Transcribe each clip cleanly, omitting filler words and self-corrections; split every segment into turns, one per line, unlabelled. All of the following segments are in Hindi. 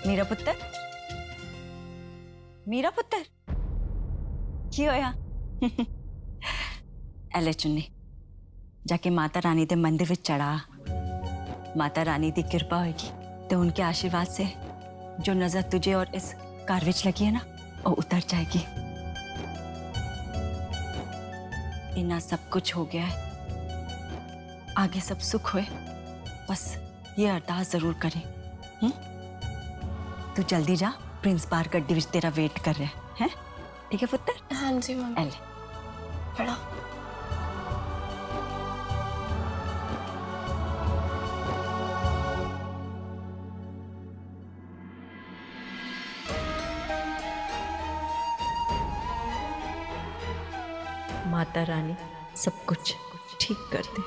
मेरा पुत्र, मेरा पुत्र की होया? एले चुन्नी जाके माता रानी दे मंदिर विच चढ़ा। माता रानी दी कृपा होगी तो उनके आशीर्वाद से जो नजर तुझे और इस कार विच लगी है ना, वो उतर जाएगी। इतना सब कुछ हो गया है, आगे सब सुख होए, बस ये अरदास जरूर करें। तू जल्दी जा, प्रिंस बाहर गड्डी विच तेरा वेट कर रहे हैं। ठीक है पुत्र?
हाँ जी मम्मी।
एले
पढ़ा।
माता रानी सब कुछ ठीक कर दे।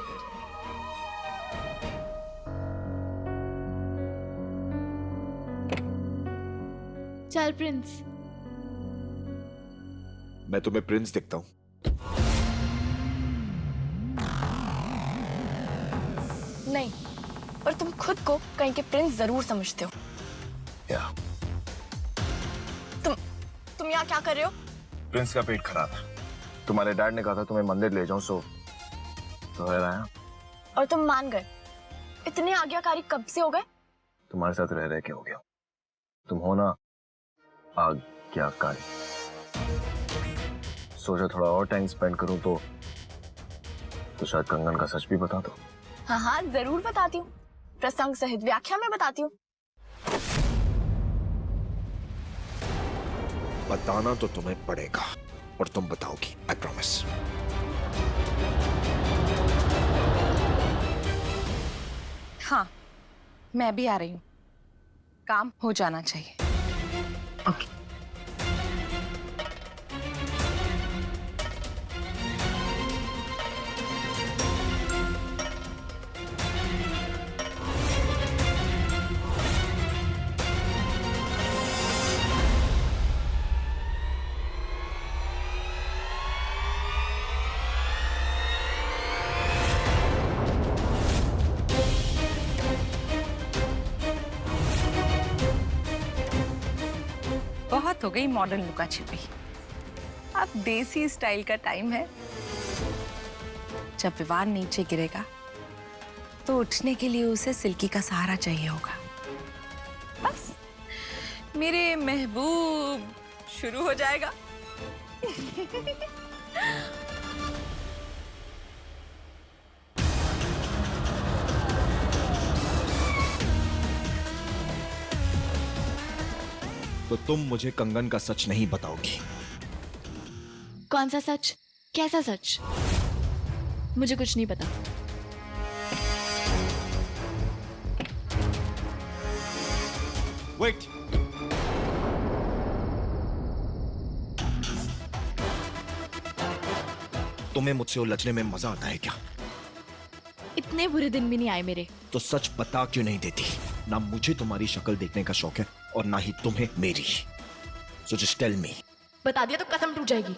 चल प्रिंस।
मैं तुम्हें प्रिंस दिखता हूं?
नहीं, पर तुम खुद को कहीं के प्रिंस जरूर समझते हो।
या
तुम यहाँ क्या कर रहे हो?
प्रिंस का पेट खराब है। तुम्हारे डैड ने कहा था तुम्हें मंदिर ले जाऊं, सो तो आया।
और तुम मान गए? इतने आज्ञाकारी कब से हो गए?
तुम्हारे साथ रह रह के हो गया। तुम हो ना आज्ञाकारी। सोचा थोड़ा और टाइम स्पेंड करूं तो शायद कंगन का सच भी बता दो।
हाँ हाँ जरूर बताती हूँ, प्रसंग सहित व्याख्या में बताती हूँ।
बताना तो तुम्हें पड़ेगा और तुम बताओगी, आई प्रॉमिस।
हाँ, मैं भी आ रही हूँ, काम हो जाना चाहिए।
ओके।
बहुत हो गई मॉडर्न लुका छिपी, अब देसी स्टाइल का टाइम है। जब विवान नीचे गिरेगा तो उठने के लिए उसे सिल्की का सहारा चाहिए होगा। बस मेरे महबूब शुरू हो जाएगा।
तो तुम मुझे कंगन का सच नहीं बताओगी?
कौन सा सच? कैसा सच? मुझे कुछ नहीं पता।
वेट, तुम्हें मुझसे उलझने में मजा आता है क्या?
इतने बुरे दिन भी नहीं आए मेरे।
तो सच बता क्यों नहीं देती? ना मुझे तुम्हारी शक्ल देखने का शौक है और ना ही तुम्हें मेरी। So just tell me.
बता दिया तो कसम टूट जाएगी।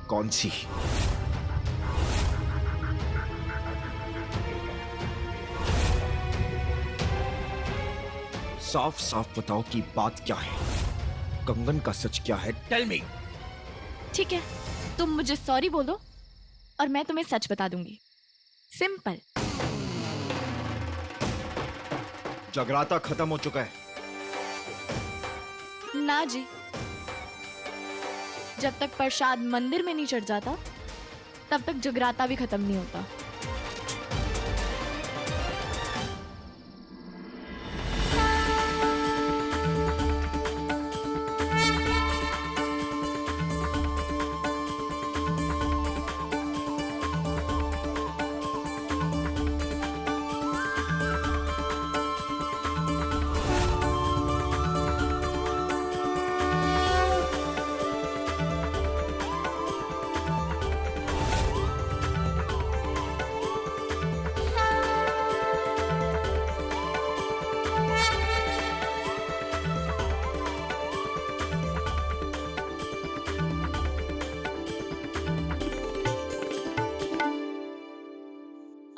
कौन सी? साफ साफ बताओ कि बात क्या है। कंगन का सच क्या है? Tell me.
ठीक है, तुम मुझे सॉरी बोलो और मैं तुम्हें सच बता दूंगी। सिंपल।
जगराता खत्म हो चुका है।
ना जी, जब तक प्रसाद मंदिर में नहीं चढ़ जाता तब तक जगराता भी खत्म नहीं होता।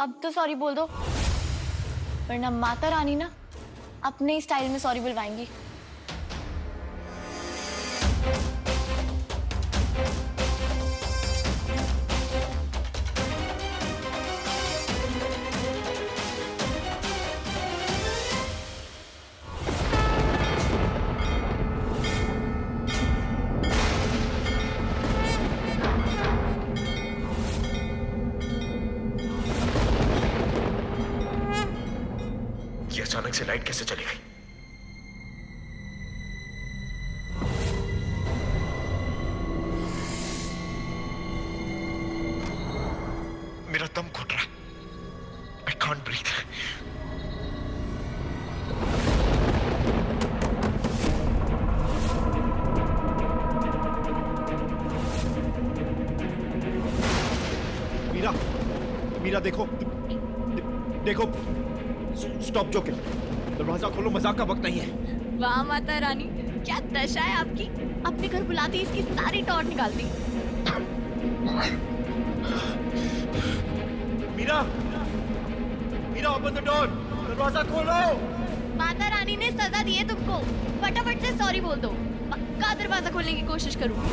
अब तो सॉरी बोल दो। वरना माता रानी ना अपने स्टाइल में सॉरी बुलवाएंगी।
ये अचानक से लाइट कैसे चली गई? मेरा दम घुट रहा है। I can't breathe. Meera, Meera देखो, देखो, स्टॉप जोकिंग। दरवाजा खोलो, मजाक का वक्त नहीं है।
वाह माता रानी, क्या दशा है आपकी। अपने घर बुलाती इसकी सारी टॉर्च निकालती।
Meera, Meera open the door, दरवाजा खोलो।
माता रानी ने सजा दी है तुमको, फटाफट से सॉरी बोल दो। पक्का दरवाजा खोलने की कोशिश करूंगी।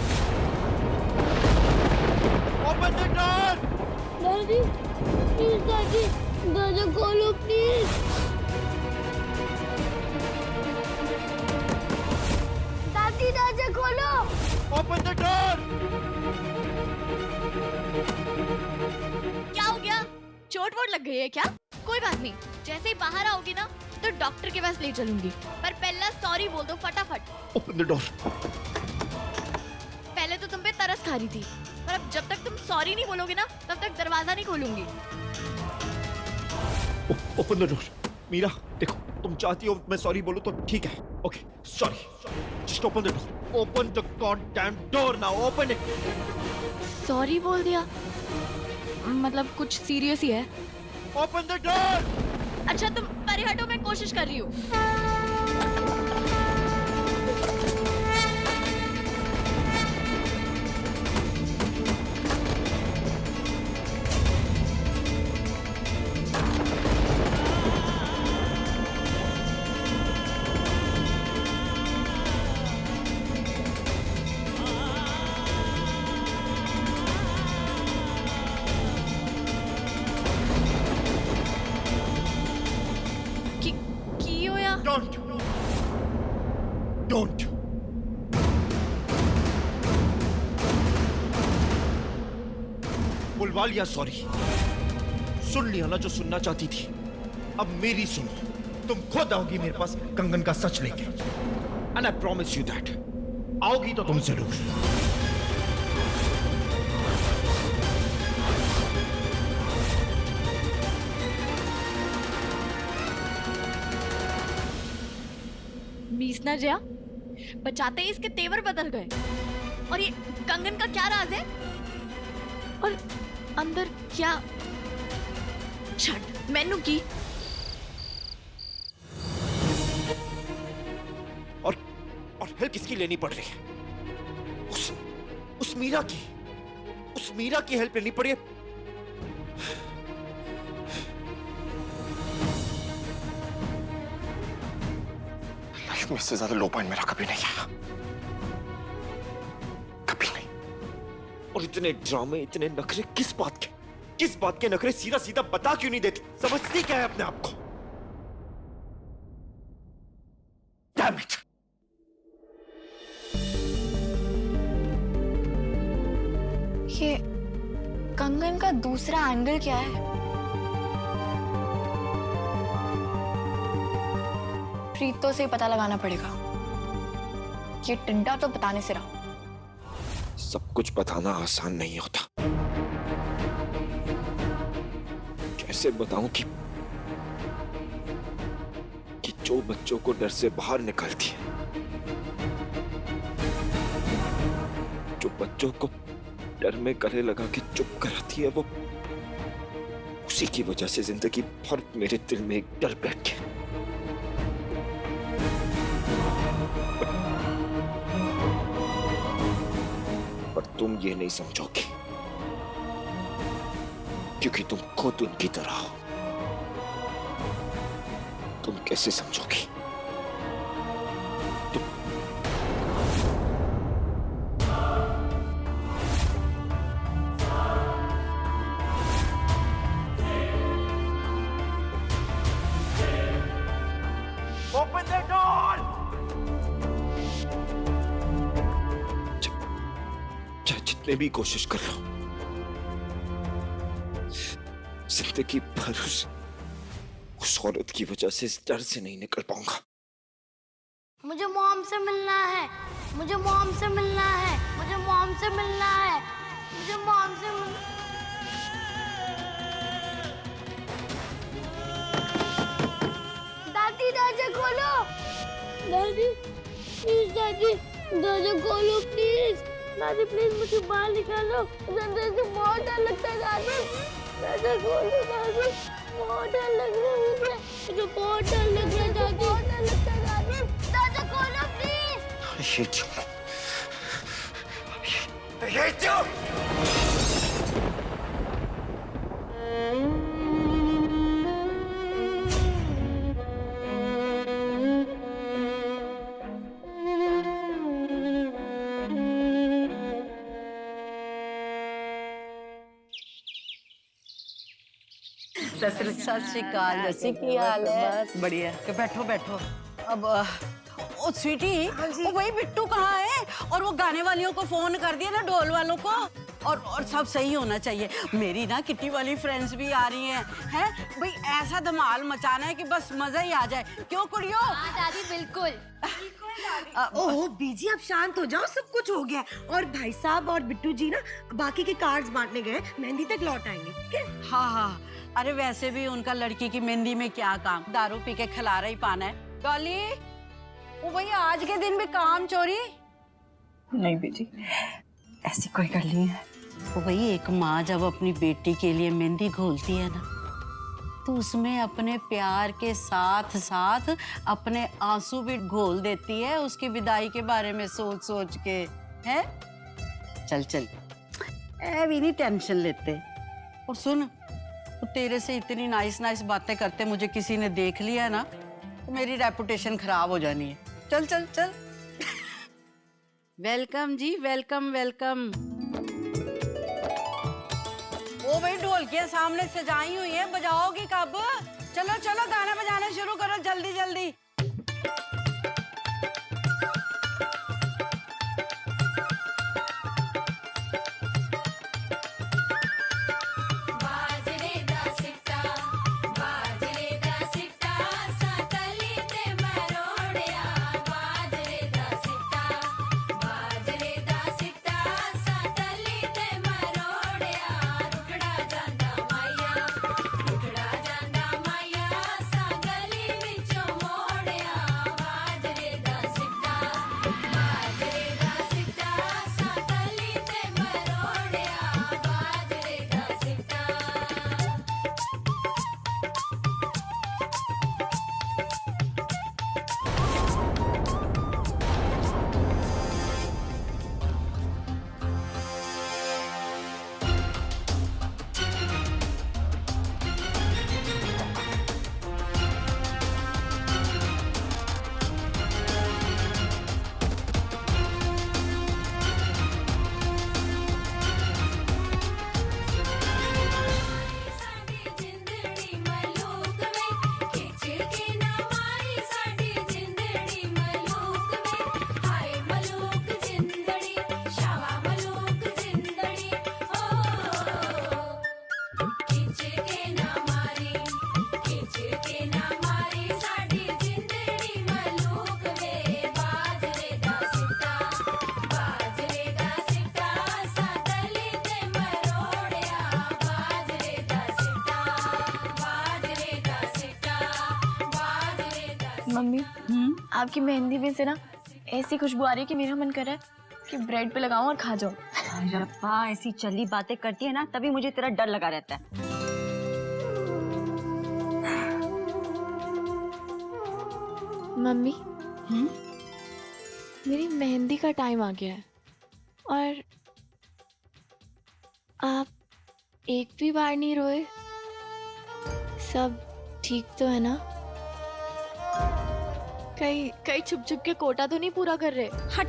Open the door.
दादी, प्लीज दादी, दरवाजा खोलो प्लीज। दादी दरवाजा खोलो।
Open the door.
क्या हो गया? चोट वोट लग गई है क्या? कोई बात नहीं, जैसे ही बाहर आओगी ना तो डॉक्टर के पास ले चलूंगी, पर पहला सॉरी बोल दो फटाफट।
Open the door.
पहले तो तुम पे तरस खा रही थी, पर अब जब तक तुम सॉरी नहीं बोलोगे ना तब तक दरवाजा नहीं खोलूंगी।
Open the door. मीरा देखो, तुम चाहती हो मैं सॉरी बोलूं तो ठीक है। Okay, sorry. Just open the door. Open the goddamn door now, open it.
Sorry बोल दिया? मतलब कुछ सीरियस ही है?
Open the door.
अच्छा तुम परे हटो, मैं कोशिश कर रही हूँ। की होया?
Don't. Don't. बुलवा लिया सॉरी। सुन लिया ना जो सुनना चाहती थी। अब मेरी सुनो। तुम खुद आओगी मेरे पास कंगन का सच लेके। And I promise you that. आओगी तो तुम जरूर।
मीसना जया, बचाते ही इसके तेवर बदल गए। और ये कंगन का क्या राज है? और अंदर क्या? छट मैनू की।
और हेल्प किसकी लेनी पड़ रही है? उस मीरा की हेल्प लेनी पड़ी है। लाइफ में इससे ज्यादा लो पॉइंट मेरा कभी नहीं आया, कभी नहीं। और इतने ड्रामे, इतने नखरे किस बात के नखरे? सीधा सीधा बता क्यों नहीं देती? समझती क्या है अपने आप को? Damn it!
ये कंगन का दूसरा एंगल क्या है? प्रीतो से पता लगाना पड़ेगा। ये टिंडा तो बताने से रहा।
सब कुछ बताना आसान नहीं होता। कैसे बताऊं कि जो बच्चों को डर से बाहर निकालती है, जो बच्चों को डर में गले लगा के चुप कराती है, वो उसी की वजह से जिंदगी भर मेरे दिल में एक डर बैठ गया। पर तुम ये नहीं समझोगे क्योंकि तुम खुद उनकी तरह हो। तुम कैसे समझोगी? Open the door! चाहे जितने भी कोशिश कर लो, जिंदगी भर उस औरत की वजह से इस डर से नहीं निकल पाऊंगा।
मुझे मॉम से मिलना है, मुझे मॉम से मिलना है, मुझे मॉम से मिलना है, मुझे मॉम से मिलना। दादी दरवाजा खोलो, दादी प्लीज, दादी दरवाजा खोलो प्लीज, दादी प्लीज मुझे बाहर निकालो, अंदर से बहुत डर लगता है दादी, दरवाजा खोलो दादी, बहुत डर लग रहा है मुझे बहुत डर लग रहा है दादी, बहुत डर लगता है दादी, दरवाजा खोलो प्लीज।
ये चुप!
सत श्री अकाल, जैसे की हाल है? बस बढ़िया।
कि बैठो बैठो। अब ओ स्वीटी, वो वही बिट्टू कहाँ है? और वो गाने वालियों को फोन कर दिया ना, ढोल वालों को। और सब सही होना चाहिए। मेरी ना किट्टी वाली फ्रेंड्स भी आ रही हैं भाई, ऐसा धमाल मचाना है कि बस मजा ही आ जाए। क्यों कुड़ियो?
हाँ दादी बिल्कुल।
ओह बीजी, आप शांत हो जाओ, सब कुछ हो गया। और भाई साहब और बिट्टू जी ना बाकी के कार्ड्स बांटने गए, मेहंदी तक लौट आएंगे, ठीक है?
हाँ हाँ, अरे वैसे भी उनका लड़की की मेहंदी में क्या काम, दारू पी के खिलारा ही पाना है। डॉली, वो भैया आज के दिन भी काम चोरी?
नहीं बेटी, ऐसी कोई गल नहीं है।
वो भाई, एक माँ जब अपनी बेटी के लिए मेहंदी घोलती है ना, तो उसमें अपने प्यार के साथ साथ अपने आंसू भी घोल देती है, उसकी विदाई के बारे में सोच सोच के। है चल चल, भी नहीं टेंशन लेते। और सुन, तो तेरे से इतनी नाइस नाइस बातें करते मुझे किसी ने देख लिया ना, तो मेरी रेपुटेशन खराब हो जानी है। चल चल चल। वेलकम जी, वेलकम वेलकम। ओ भाई, ढोलकियां सामने सजाई हुई है, बजाओगी कब? चलो चलो, गाना बजाना शुरू करो जल्दी जल्दी।
मम्मी, आपकी मेहंदी में से ना ऐसी खुशबू आ रही है कि मेरा मन कर रहा है कि ब्रेड पे लगाऊं और खा जाऊं।
रब्बा, ऐसी चली बातें करती है ना, तभी मुझे तेरा डर लगा रहता है।
मम्मी, मेरी मेहंदी का टाइम आ गया है और आप एक भी बार नहीं रोए। सब ठीक तो है ना? कहीं कहीं छुप छुप के कोटा तो नहीं पूरा कर रहे?
हट,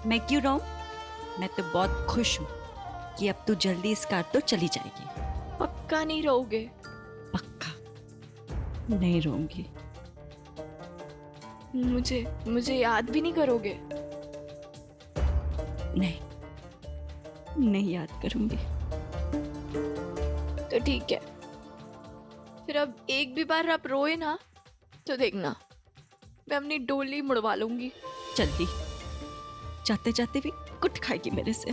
मैं क्यों रहूं? मैं तो बहुत खुश हूँ कि अब तू जल्दी इस कार तो चली जाएगी।
पक्का नहीं रहोगे?
पक्का नहीं रहूंगी।
मुझे याद भी नहीं करोगे?
नहीं याद करूंगी।
तो ठीक है, फिर अब एक भी बार आप रोए ना तो देखना मैं अपनी डोली मुड़वा लूंगी।
जल्दी, जाते जाते भी कुट खाएगी मेरे से।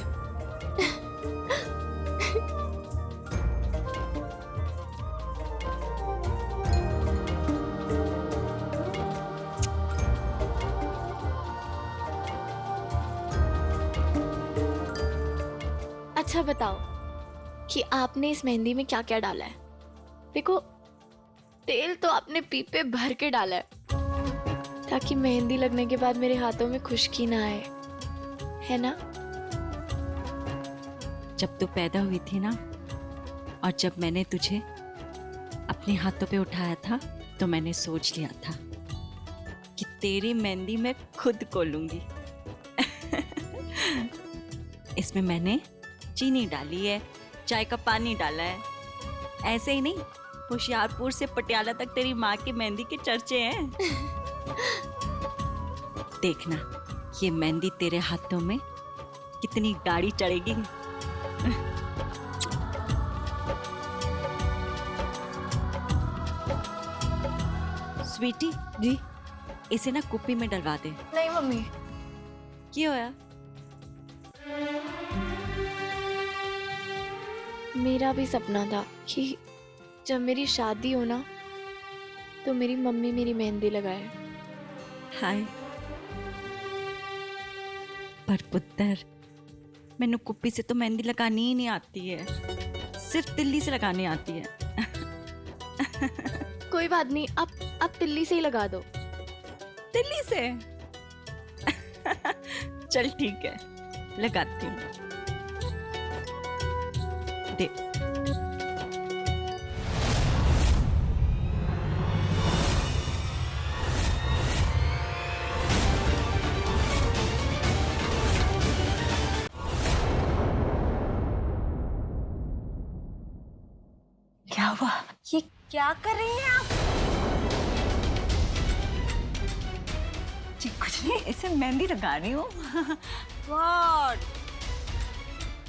अच्छा बताओ कि आपने इस मेहंदी में क्या क्या डाला है? देखो, तेल तो आपने पीपे भर के डाला है ताकि मेहंदी लगने के बाद मेरे हाथों में खुश्की ना आए, है ना?
जब तू पैदा हुई थी ना, और जब मैंने तुझे अपने हाथों पे उठाया था, तो मैंने सोच लिया था कि तेरी मेहंदी मैं खुद खोलूंगी। इसमें मैंने चीनी डाली है, चाय का पानी डाला है। ऐसे ही नहीं, होशियारपुर से पटियाला तक तेरी माँ की मेहंदी के चर्चे हैं। देखना ये मेहंदी तेरे हाथों में कितनी गाढ़ी चढ़ेगी। स्वीटी जी, इसे ना कुप्पी में डलवा दे।
नहीं मम्मी,
क्यों होया?
मेरा भी सपना था कि जब मेरी शादी हो ना तो मेरी मम्मी मेरी मेहंदी लगाए।
हाय, पर पुत्र, मैंने कुप्पी से तो मेहंदी लगानी ही नहीं आती है, सिर्फ तिल्ली से लगानी आती है।
कोई बात नहीं, आप तिल्ली से ही लगा दो।
तिल्ली से? चल ठीक है, लगाती हूँ। दे।
क्या हुआ? ये क्या कर रही हैं आप?
जी कुछ नहीं, इसे मेहंदी लगा रही हूँ।
गॉड,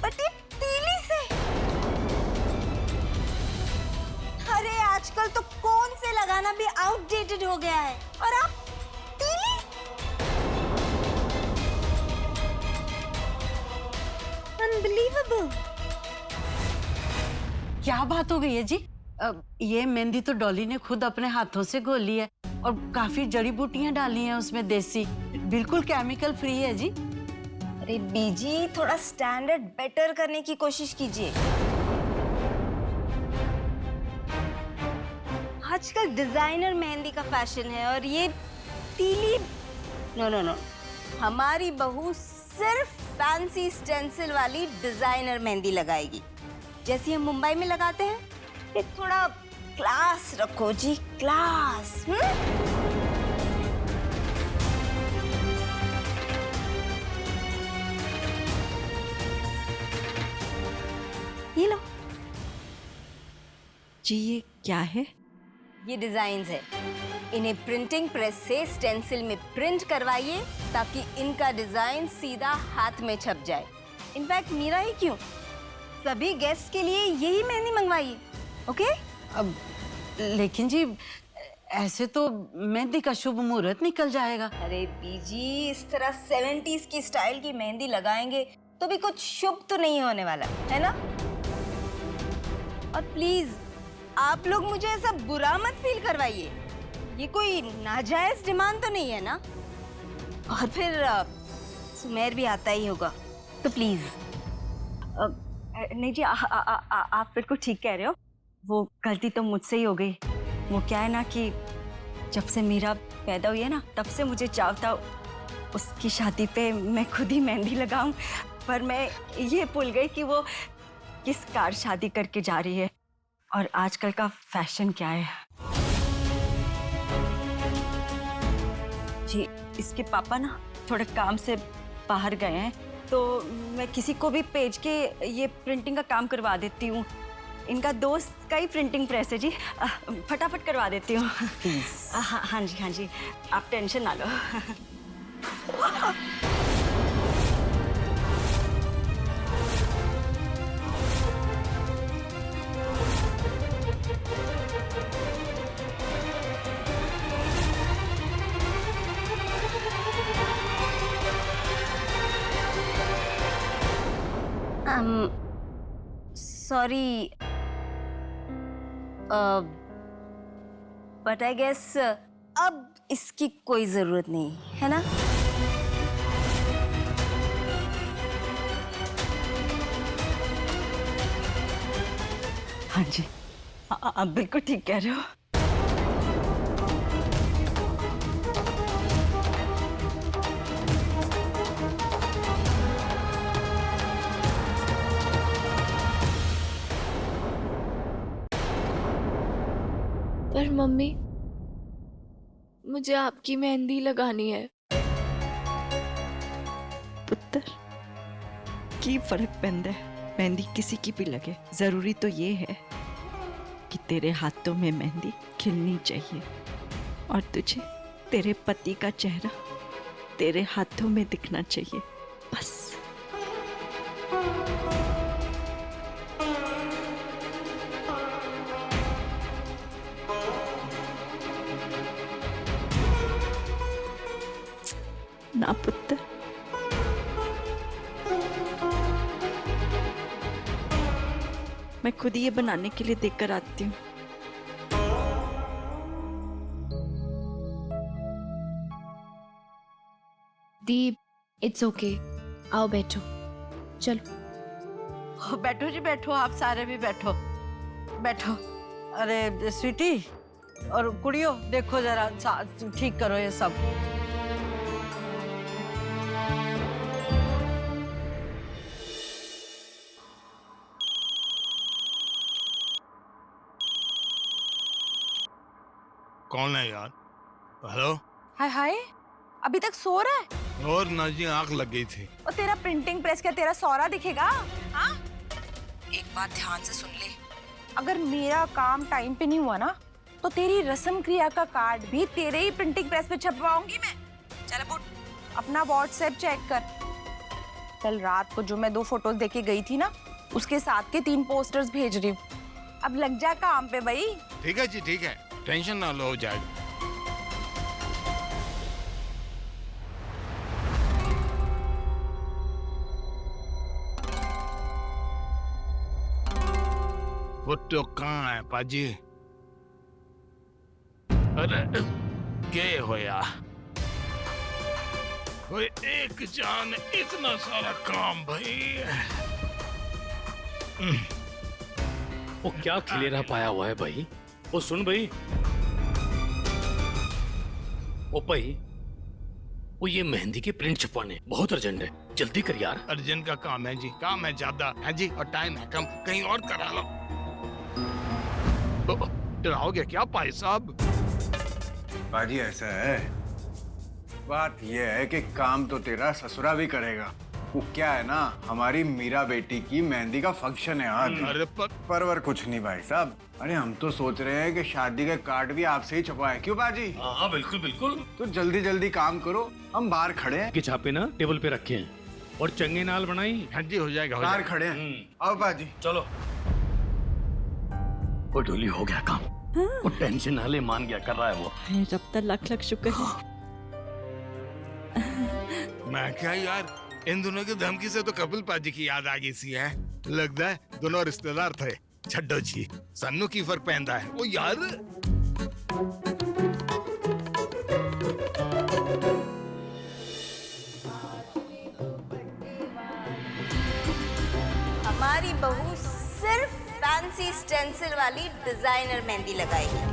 बट ये तीली से। अरे आजकल तो कोन से लगाना भी आउटडेटेड हो गया है, और आप तीली? अनबिलीवेबल।
क्या बात हो गई है जी? ये मेहंदी तो डॉली ने खुद अपने हाथों से घोली है और काफी जड़ी बूटियां डाली हैं उसमें, देसी, बिल्कुल केमिकल फ्री है जी।
अरे बीजी, थोड़ा स्टैंडर्ड बेटर करने की कोशिश कीजिए। आजकल डिजाइनर मेहंदी का फैशन है, और ये तीली, नो नो नो, हमारी बहू सिर्फ फैंसी स्टेंसिल वाली डिजाइनर मेहंदी लगाएगी, जैसी हम मुंबई में लगाते हैं। ये थोड़ा क्लास रखो जी, क्लास। ये लो।
जी ये क्या है?
ये डिजाइन्स है, इन्हें प्रिंटिंग प्रेस से स्टेंसिल में प्रिंट करवाइए ताकि इनका डिजाइन सीधा हाथ में छप जाए। इनफैक्ट मेरा ही क्यों, सभी गेस्ट के लिए यही मेहंदी मंगवाइए, ओके?
अब लेकिन जी ऐसे तो मेहंदी का शुभ मुहूर्त निकल जाएगा।
अरे बीजी, इस तरह 70s की स्टाइल की मेहंदी लगाएंगे तो भी कुछ शुभ तो नहीं होने वाला है ना? और प्लीज आप लोग मुझे ऐसा बुरा मत फील करवाइए, ये कोई नाजायज डिमांड तो नहीं है ना? और फिर सुमेर भी आता ही होगा, तो प्लीज।
नहीं जी, आप बिल्कुल ठीक कह रहे हो, वो गलती तो मुझसे ही हो गई। वो क्या है ना कि जब से मीरा पैदा हुई है ना, तब से मुझे चाव था उसकी शादी पे मैं खुद ही मेहंदी लगाऊं, पर मैं ये भूल गई कि वो किस कार शादी करके जा रही है और आजकल का फैशन क्या है। जी इसके पापा ना थोड़े काम से बाहर गए हैं, तो मैं किसी को भी भेज के ये प्रिंटिंग का काम करवा देती हूँ। इनका दोस्त का ही प्रिंटिंग प्रेस है जी, फटाफट करवा देती हूँ। हाँ जी हाँ जी, आप टेंशन ना लो।
सॉरी, बट आई गेस अब इसकी कोई जरूरत नहीं है ना।
हाँ जी, आप बिल्कुल ठीक कह रहे हो।
पर मम्मी, मुझे आपकी मेहंदी लगानी है।
पुत्र की फर्क पैंदा है, मेहंदी किसी की भी लगे, जरूरी तो ये है कि तेरे हाथों में मेहंदी खिलनी चाहिए और तुझे तेरे पति का चेहरा तेरे हाथों में दिखना चाहिए, बस। ना पुत्र, मैं खुद ही ये बनाने के लिए देकर आती हूँ।
दीप, इट्स ओके, आओ बैठो, चलो।
बैठो जी बैठो, आप सारे भी बैठो बैठो। अरे स्वीटी और कुड़ियों, देखो जरा ठीक करो ये सब।
कौन है यार? हेलो।
हाय हाय, अभी तक सो रहा है?
और ना जी, आंख लग गई थी।
और तेरा प्रिंटिंग प्रेस क्या तेरा सौरा दिखेगा? हाँ? एक बात ध्यान से सुन ले, अगर मेरा काम टाइम पे नहीं हुआ ना, तो तेरी रस्म क्रिया का कार्ड भी तेरे ही प्रिंटिंग प्रेस पे छपवाऊंगी मैं। चल बुट, अपना व्हाट्सएप चेक कर। कल रात को जो मैं 2 फोटोज देके गई थी ना, उसके साथ के 3 पोस्टर्स भेज रही हूँ। अब लग जा काम पे भाई।
ठीक है जी, ठीक है, टेंशन ना लो, हो जाएगा। वो तो कहाँ है पाजी? अरे क्या होया? वो एक जान इतना सारा काम भाई।
वो क्या खिलेरा पाया हुआ है भाई? वो सुन भाई, ओ भाई, वो ये मेहंदी के प्रिंट छपवाने बहुत अर्जेंट है, जल्दी कर यार।
अर्जेंट का काम है जी, काम है ज्यादा है जी, और टाइम है कम, कहीं और करा लो। डराओगे क्या भाई साहब?
बाजी ऐसा है, बात यह है कि काम तो तेरा ससुरा भी करेगा। वो क्या है ना, हमारी मीरा बेटी की मेहंदी का फंक्शन है आज।
अरे
परवर कुछ नहीं भाई साहब, अरे हम तो सोच रहे हैं कि शादी के कार्ड भी आपसे ही छपवाएं, क्यों बाजी?
हाँ बिल्कुल बिल्कुल।
तो जल्दी जल्दी काम करो, हम बाहर खड़े हैं।
के छापे ना टेबल पे रखे हैं और चंगे नाल बनाई।
हाँ जी, हो जाएगा, हो
बाहर
जाएगा।
खड़े हैं, आओ बाजी।
चलो। वो डोली हो गया काम। वो टेंशन हाले मान गया, कर रहा है वो।
रब तक लाख लाख शुक्र है।
मैं क्या यार, इन दोनों की धमकी से तो कपिल पाजी की याद आ गई सी है। लगता है दोनों रिश्तेदार थे। छड्डो जी, सन्नू की फर्क पहनता है वो यार।
हमारी बहू सिर्फ फैंसी स्टेंसिल वाली डिजाइनर मेहंदी लगाएगी।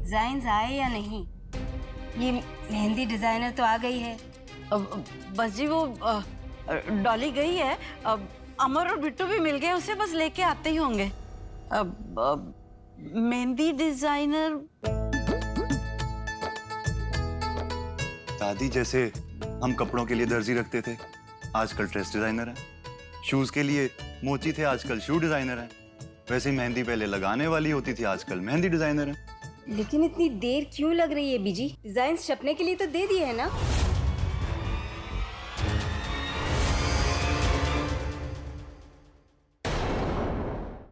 डिजाइन आए या नहीं, ये मेहंदी डिजाइनर तो आ गई है।
बस जी वो डॉली गई है। अब अमर और बिट्टू भी मिल गए, उसे बस लेके आते ही होंगे। अब मेहंदी डिजाइनर
दादी, जैसे हम कपड़ों के लिए दर्जी रखते थे, आजकल ड्रेस डिजाइनर है। शूज के लिए मोची थे, आजकल शू डिजाइनर है। वैसे ही मेहंदी पहले लगाने वाली होती थी, आजकल मेहंदी डिजाइनर है।
लेकिन इतनी देर क्यों लग रही है बीजी? डिजाइन छपने के लिए तो दे दिए है ना।